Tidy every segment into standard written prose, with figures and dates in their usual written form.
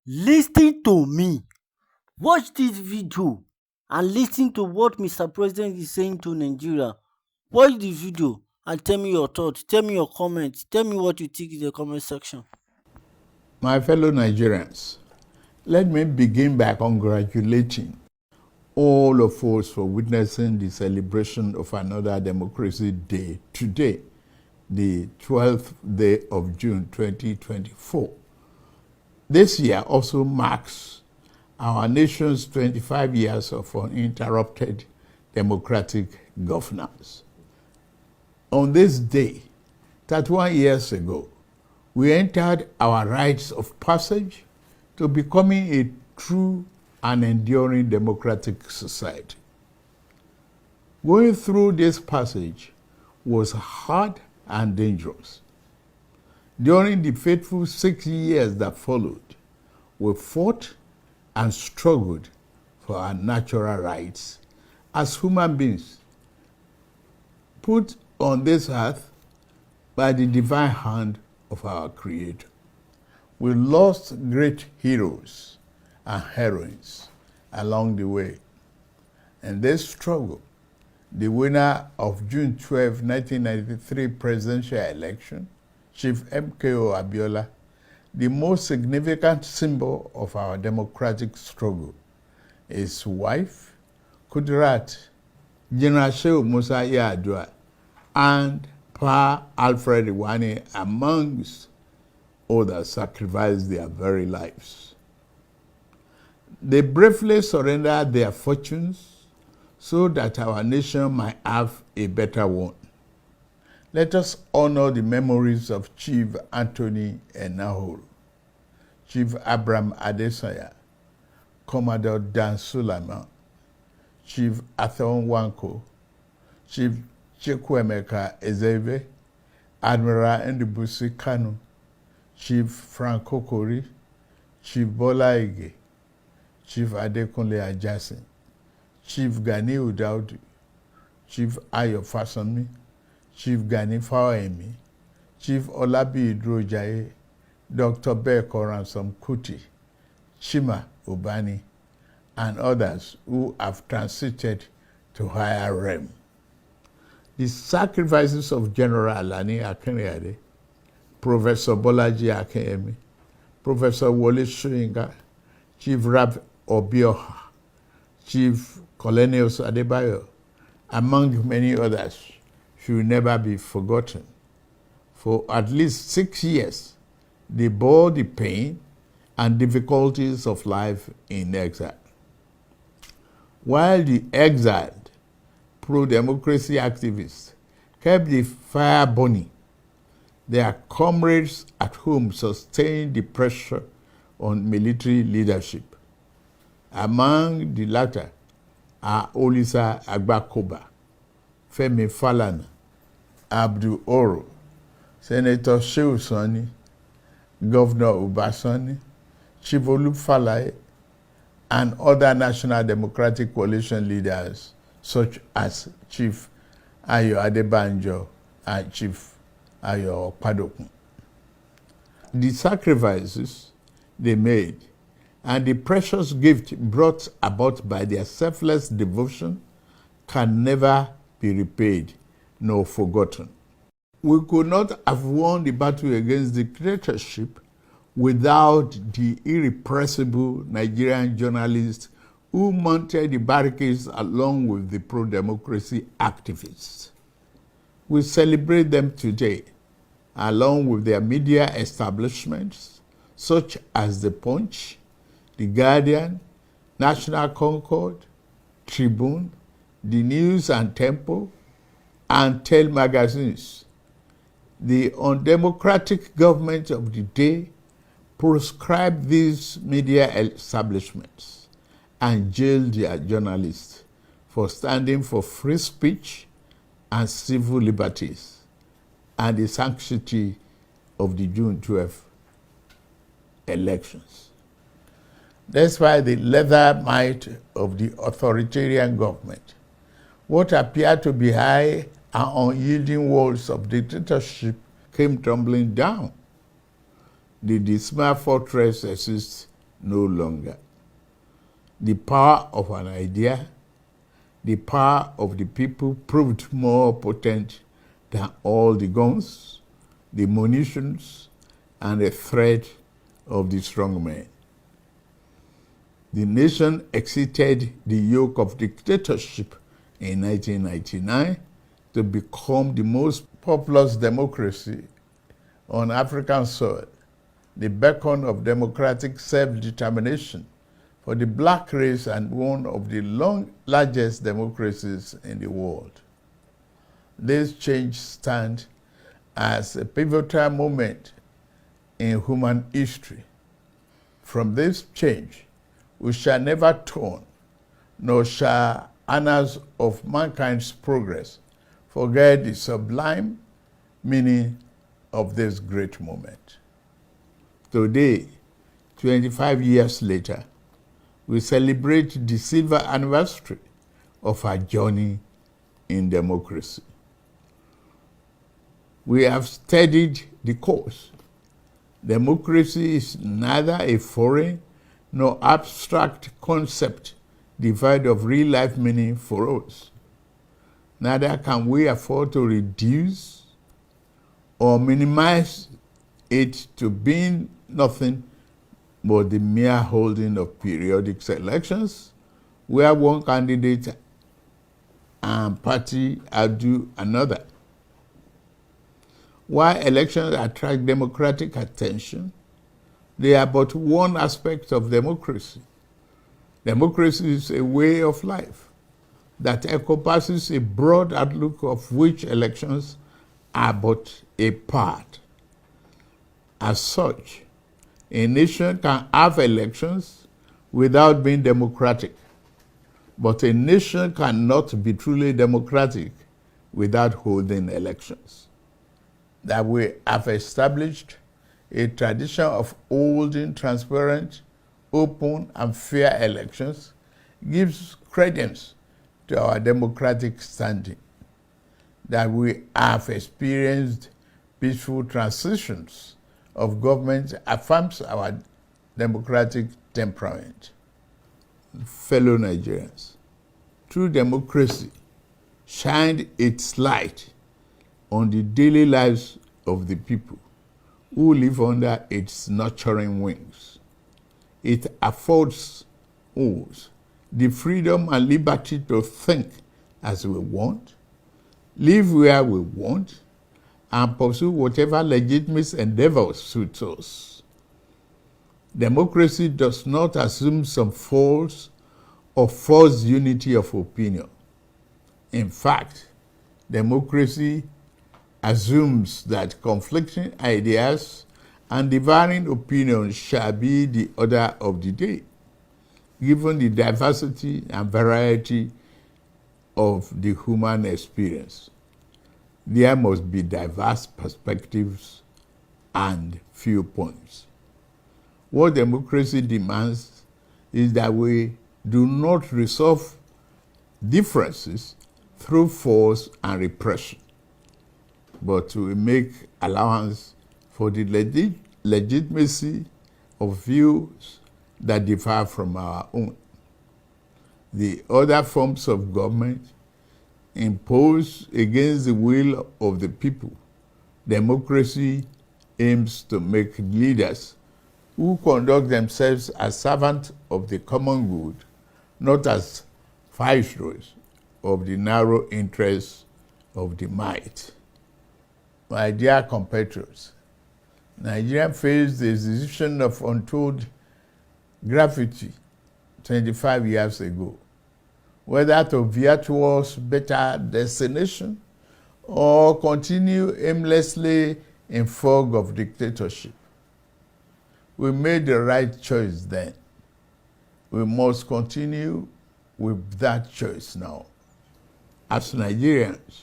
Listen to me. Watch this video and listen to what Mr. President is saying to Nigeria. Watch the video and tell me your thoughts. Tell me your comments. Tell me what you think in the comment section. My fellow Nigerians, let me begin by congratulating all of us for witnessing the celebration of another Democracy Day today, the 12th day of June 2024. This year also marks our nation's 25 years of uninterrupted democratic governance. On this day, 31 years ago, we entered our rites of passage to becoming a true and enduring democratic society. Going through this passage was hard and dangerous. During the fateful 6 years that followed, we fought and struggled for our natural rights as human beings, put on this earth by the divine hand of our Creator. We lost great heroes and heroines along the way. In this struggle, the winner of June 12, 1993 presidential election, Chief MKO Abiola, the most significant symbol of our democratic struggle, his wife, Kudirat, General Shehu Musa Yar'Adua, and Pa Alfred Iwani, amongst others, sacrificed their very lives. They bravely surrendered their fortunes so that our nation might have a better one. Let us honor the memories of Chief Anthony Enahoro, Chief Abraham Adesanya, Commodore Dan Sulaiman, Chief Arthur Nwankwo, Chief Chukwuemeka Ezeibe, Admiral Ndubuisi Kanu, Chief Frank Kokori, Chief Bola Ige, Chief Adekunle Ajasin, Chief Ganiu Daudu, Chief Ayo Fasanmi, Chief Gani Fawemi, Chief Olabi Idrojaye, Dr. Beko Ransom Kuti, Chima Ubani, and others who have transited to higher realm. The sacrifices of General Alani Akinriyade, Professor Bolaji Akinyemi, Professor Wole Soyinka, Chief Rab Obioha, Chief Colonius Adebayo, among many others, should never be forgotten. For at least 6 years, they bore the pain and difficulties of life in exile. While the exiled pro-democracy activists kept the fire burning, their comrades at home sustained the pressure on military leadership. Among the latter are Olisa Agbakoba, Femi Falana, Abdul Oro, Senator Shehu Sani, Governor Ubasani, Chief Olufalaye, and other National Democratic Coalition leaders such as Chief Ayo Adebanjo and Chief Ayo Okpadokun. The sacrifices they made and the precious gift brought about by their selfless devotion can never be repaid nor forgotten. We could not have won the battle against dictatorship without the irrepressible Nigerian journalists who mounted the barricades along with the pro-democracy activists. We celebrate them today, along with their media establishments, such as The Punch, The Guardian, National Concord, Tribune, The News and Tempo, and Tel magazines. The undemocratic government of the day proscribed these media establishments and jailed their journalists for standing for free speech and civil liberties and the sanctity of the June 12th elections. Despite the leather might of the authoritarian government, what appeared to be high and unyielding walls of dictatorship came tumbling down. The dismal fortress exists no longer. The power of an idea, the power of the people proved more potent than all the guns, the munitions, and the threat of the strong men. The nation exited the yoke of dictatorship in 1999 to become the most populous democracy on African soil, the beacon of democratic self-determination for the black race and one of the largest democracies in the world. This change stands as a pivotal moment in human history. From this change, we shall never turn, nor shall annals of mankind's progress forget the sublime meaning of this great moment. Today, 25 years later, we celebrate the silver anniversary of our journey in democracy. We have studied the course. Democracy is neither a foreign nor abstract concept devoid of real-life meaning for us. Neither can we afford to reduce or minimize it to being nothing but the mere holding of periodic elections where one candidate and party outdo another. While elections attract democratic attention, they are but one aspect of democracy. Democracy is a way of life that encompasses a broad outlook of which elections are but a part. As such, a nation can have elections without being democratic, but a nation cannot be truly democratic without holding elections. That we have established a tradition of holding transparent, open, and fair elections gives credence to our democratic standing. That we have experienced peaceful transitions of government affirms our democratic temperament. Fellow Nigerians, true democracy shined its light on the daily lives of the people who live under its nurturing wings. It affords us the freedom and liberty to think as we want, live where we want, and pursue whatever legitimate endeavors suits us. Democracy does not assume some false or forced unity of opinion. In fact, democracy assumes that conflicting ideas and differing opinions shall be the order of the day, given the diversity and variety of the human experience. There must be diverse perspectives and viewpoints. What democracy demands is that we do not resolve differences through force and repression, but we make allowance for the legitimacy of views that differ from our own. The other forms of government imposed against the will of the people. Democracy aims to make leaders who conduct themselves as servants of the common good, not as viceroys of the narrow interests of the might. My dear compatriots, Nigeria faced the decision of untold gravity 25 years ago, whether to veer towards better destination or continue aimlessly in fog of dictatorship. We made the right choice then. We must continue with that choice now. As Nigerians,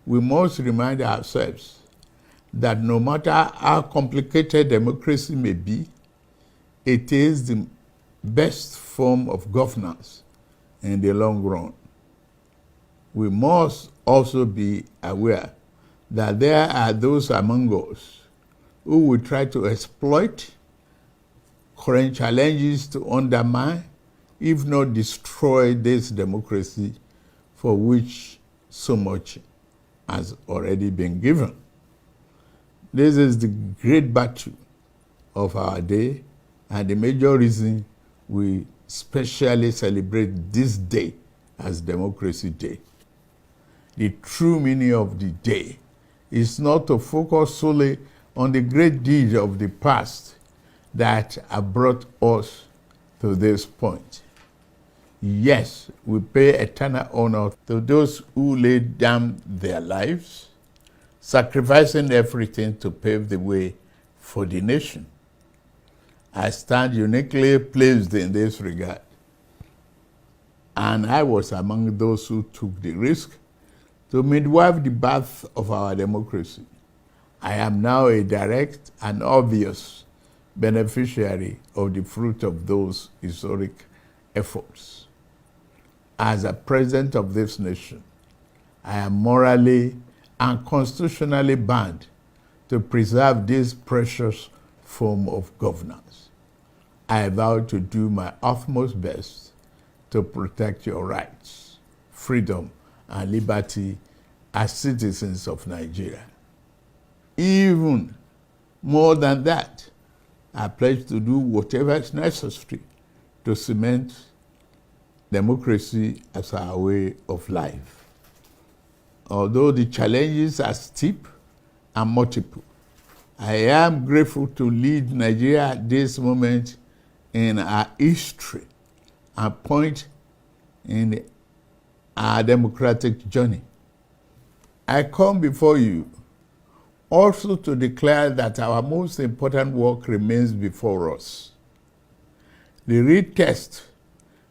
we must remind ourselves that no matter how complicated democracy may be, it is the best form of governance in the long run. We must also be aware that there are those among us who will try to exploit current challenges to undermine, if not destroy, this democracy for which so much has already been given. This is the great battle of our day and the major reason we specially celebrate this day as Democracy Day. The true meaning of the day is not to focus solely on the great deeds of the past that have brought us to this point. Yes, we pay eternal honor to those who laid down their lives, sacrificing everything to pave the way for the nation. I stand uniquely placed in this regard, and I was among those who took the risk to midwife the birth of our democracy. I am now a direct and obvious beneficiary of the fruit of those historic efforts. As a president of this nation, I am morally and constitutionally bound to preserve this precious form of governance. I vow to do my utmost best to protect your rights, freedom, and liberty as citizens of Nigeria. Even more than that, I pledge to do whatever is necessary to cement democracy as our way of life. Although the challenges are steep and multiple, I am grateful to lead Nigeria at this moment in our history and point in our democratic journey. I come before you also to declare that our most important work remains before us. The real test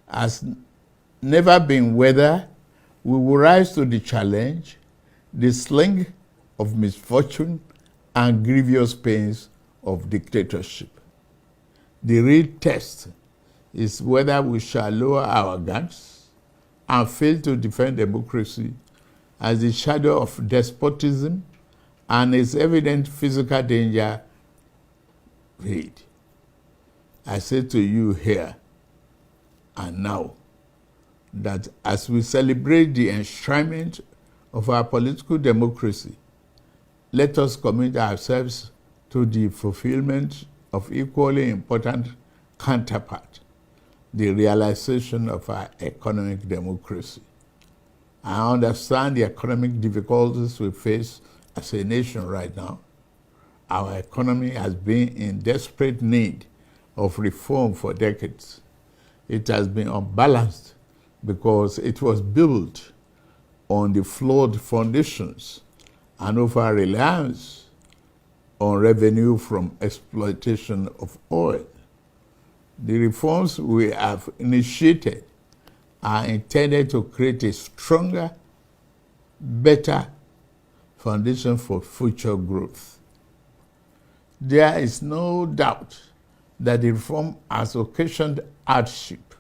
has never been whether we will rise to the challenge, the sling of misfortune and grievous pains of dictatorship. The real test is whether we shall lower our guns and fail to defend democracy as the shadow of despotism and its evident physical danger fade. I say to you here and now that as we celebrate the enshrinement of our political democracy, let us commit ourselves to the fulfillment of equally important counterpart, the realization of our economic democracy. I understand the economic difficulties we face as a nation right now. Our economy has been in desperate need of reform for decades. It has been unbalanced because it was built on the flawed foundations and over-reliance on revenue from exploitation of oil. The reforms we have initiated are intended to create a stronger, better foundation for future growth. There is no doubt that the reform has occasioned hardship.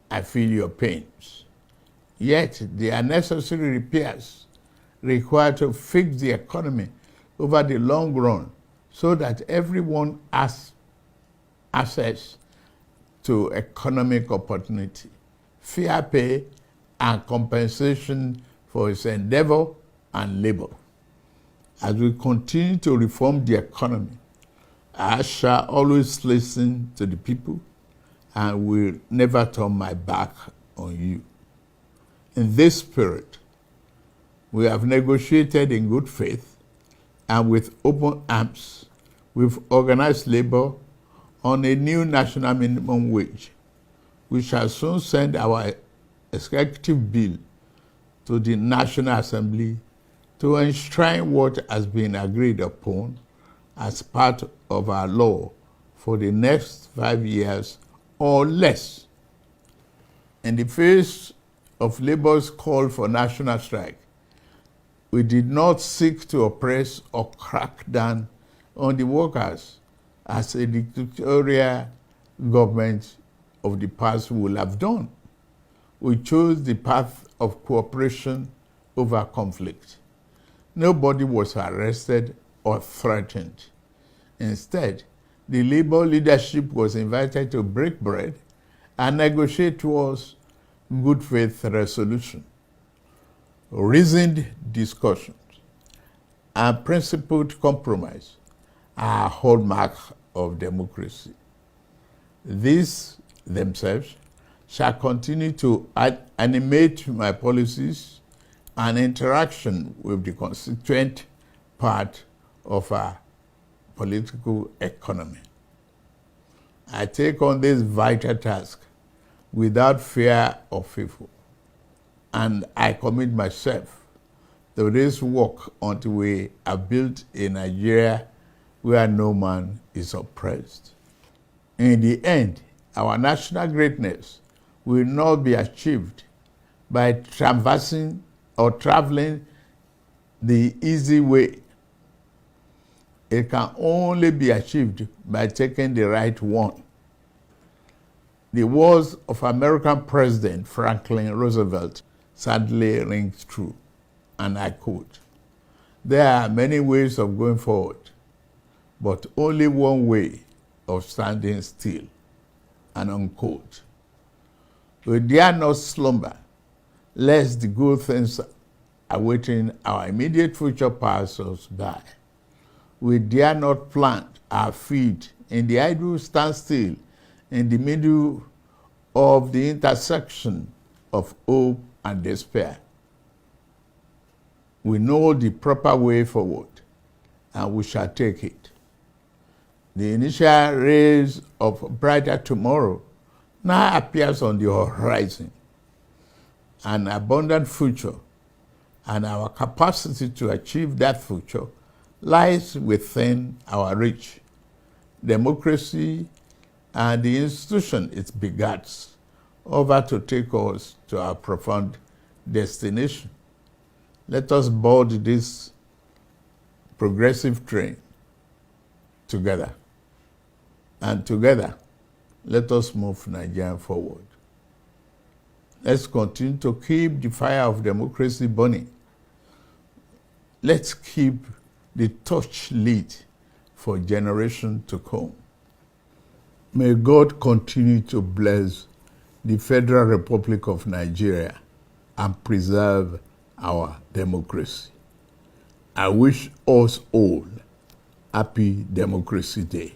I feel your pains. Yet, there are necessary repairs required to fix the economy over the long run so that everyone has access to economic opportunity, fair pay, and compensation for its endeavor and labor. As we continue to reform the economy, I shall always listen to the people and will never turn my back on you. In this spirit, we have negotiated in good faith and with open arms with organized labor on a new national minimum wage. We shall soon send our executive bill to the National Assembly to enshrine what has been agreed upon as part of our law for the next 5 years or less. In the face of labor's call for national strike, we did not seek to oppress or crack down on the workers as a dictatorial government of the past would have done. We chose the path of cooperation over conflict. Nobody was arrested or threatened. Instead, the Labour leadership was invited to break bread and negotiate towards good faith resolution. Reasoned discussions and principled compromise are a hallmark of democracy. These themselves shall continue to animate my policies and interaction with the constituent part of our political economy. I take on this vital task without fear or favor, and I commit myself to this work until we have built a Nigeria where no man is oppressed. In the end, our national greatness will not be achieved by traversing or traveling the easy way. It can only be achieved by taking the right one. The words of American President Franklin Roosevelt sadly rings true, and I quote, "There are many ways of going forward, but only one way of standing still," and unquote. We dare not slumber, lest the good things awaiting our immediate future pass us by. We dare not plant our feet in the idle standstill in the middle of the intersection of hope and despair. We know the proper way forward, and we shall take it. The initial rays of a brighter tomorrow now appears on the horizon. An abundant future and our capacity to achieve that future lies within our reach. Democracy and the institution it begats over to take us to our profound destination. Let us board this progressive train together. And together, let us move Nigeria forward. Let's continue to keep the fire of democracy burning. Let's keep the torch lit for generations to come. May God continue to bless the Federal Republic of Nigeria and preserve our democracy. I wish us all Happy Democracy Day.